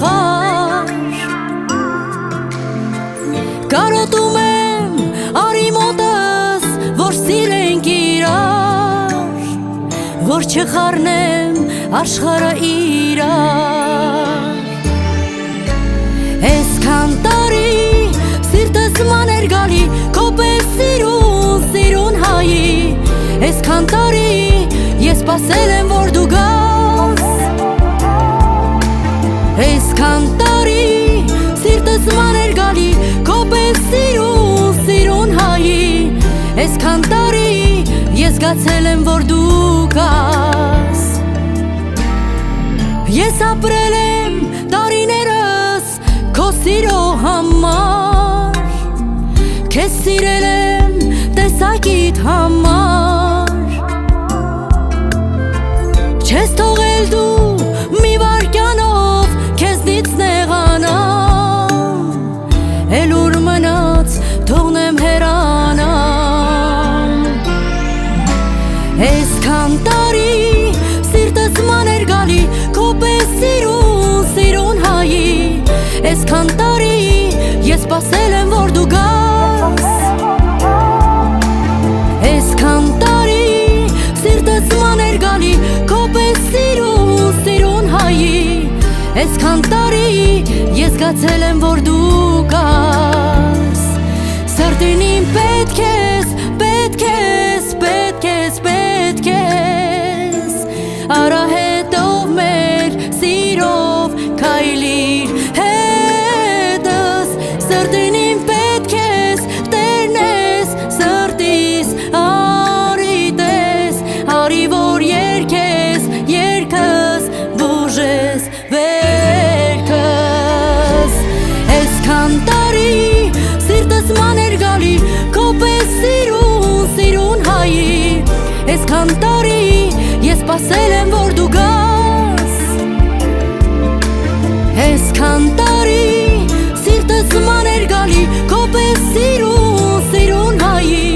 աշխարհ Կարոտում եմ արի մոտս որ սիրենք իրար Որ չխառնեմ աշխարհը իրար Այսքան տարի սիրտս մաներ գալի Քո պես սիրուն հայի Այսքան տարի ես սպասել եմ որ դու գաս Այսքան տարի սիրտս մաներ գալի Քո պես սիրուն հայի Այսքան տարի ես զգացել եմ որ դու գաս Ես ապրել եմ տարիներս քո սիրո համար Քեզ սիրել եմ տեսակիդ համար Չես թողել դու մի վարկյանով քեզնից նեղանամ Էլ ուր մնաց թողնեմ հեռանամ Այսքան տարի սիրտս մաներ գալի Քո պես սիրուն հայի Այսքան տարի ես սպասել եմ որ դու գաս Այսքան տարի սիրտս մաներ գալի Քո պես սիրուն հայի Այսքան տարի ես զգացել եմ որ դու գաս Սրտին իմ պետք ես, պետք ես, պետք ես, պետք ես Արա հետով մեր սիրով քայլիր հետս Սրտին իմ պետք ես, տերն ես, սրտիս արի տես Արի որ երկես, երկս, բուժես վերքս Այսքան տարի սիրտս մաներ գալի Քո պես սիրուն հայի Այսքան տարի ես սպասել եմ որ դու գաս Այսքան տարի սիրտս մաներ գալի Քո պես սիրուն հայի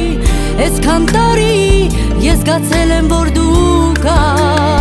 Այսքան տարի ես զգացել եմ որ դու գաս